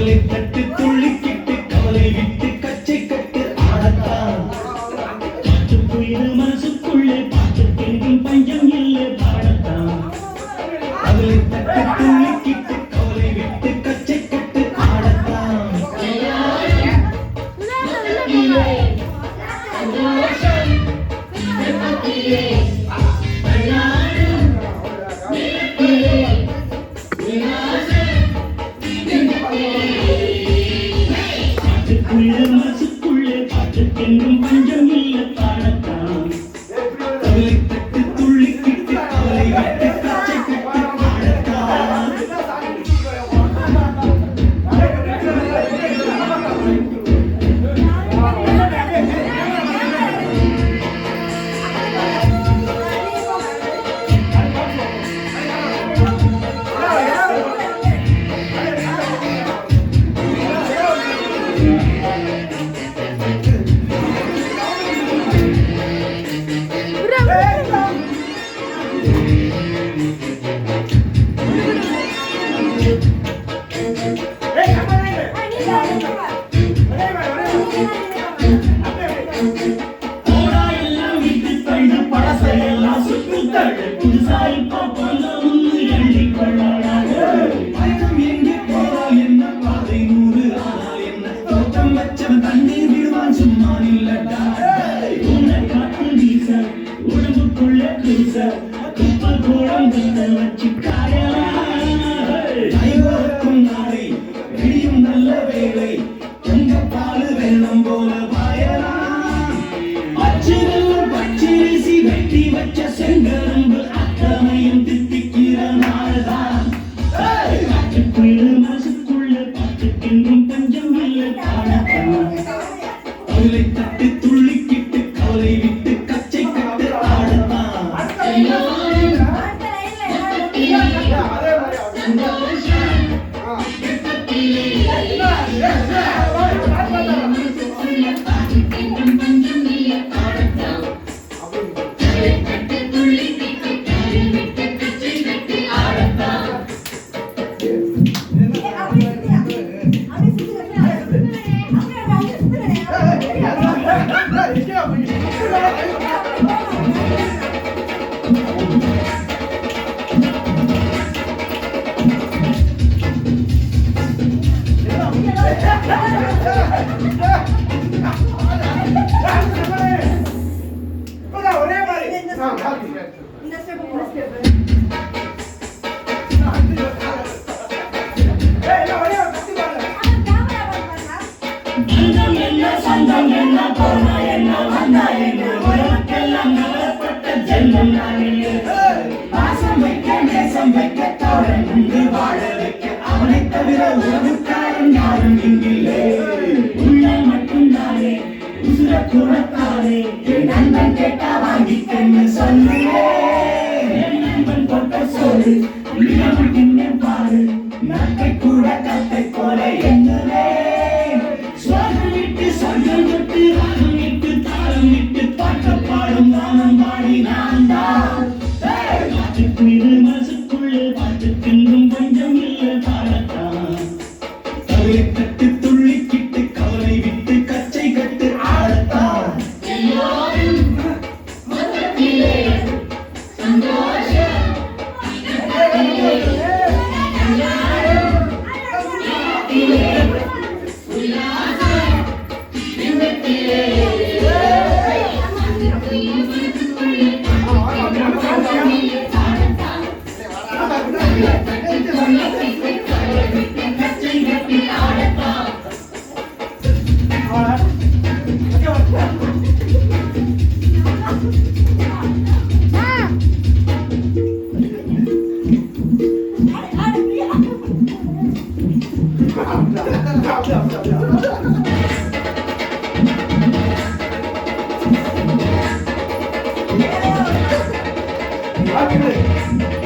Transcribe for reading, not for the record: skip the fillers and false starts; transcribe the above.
கவலை தட்டு துள்ளிக்கிட்டு கவலை விட்டு கச்சை கட்டு ஆடத்தான் பாட்டு புயல் மனசுக்குள்ளே பாட்டு கேட்கும் பஞ்சம் இல்லை பாடத்தான் கவலை தட்டு துள்ளிக்கிட்டு கவலை விட்டு கச்சை கட்டு ஆடத்தான் மனசுக்குள்ளே பாட்டு கென்றும் பஞ்சம் இல்லை பாடத்தான் கவலை தட்டு துள்ளிக்கிட்டு கவலை விட்டு கச்சை கட்டு ஆடத்தான் நல்ல வேலை எங்க பாலு வெள்ளம் போல பாயலாம் பச்சரிசி வெட்டி வச்ச செங்கரும்பு அத்தனையும் தித்திக்கிற நாள்தான் மனசுக்குள்ள பாட்டுக்கென்றும் பஞ்சம் இல்லை பாடத்தான் கவலை தட்டு துள்ளிக்கிட்டு கவலை விட்டு கச்சை கட்டு ஆடத்தான் சொந்தம் என்ன போனா என்ன வந்தா என்ன உலகெல்லாம் நலப்பட்ட ஜென்மம் பாசம் வைக்க நேசம் வைக்க தோழன் உண்டு வாழ வைக்க அவனை தவிர உறவுக்காரன் யாரும் இங்கில்லே உள்ள மட்டும்தானே உசுர கூடத்தானே என் நண்பன் கேட்டா வாங்கிக்கன்னு சொல்லுவேன் என் நண்பன் போட்ட சோறு மிகவும் பாரு நக்கை கூட கத்தை போல எண்ணுவே சங்கம் விட்டு ராகம் விட்டு தாளம் விட்டு பாட்ட பாடும் வானம் பாடி நான் தான் பாட்டுக்குயிரு மனசுக்குள்ளே பாட்டுக்கென்றும் பஞ்சம் இல்லை பாடத்தான் கவலை தட்டு துள்ளிக்கிட்டு கவலை விட்டு கச்சை கட்டு ஆடத்தான் Happy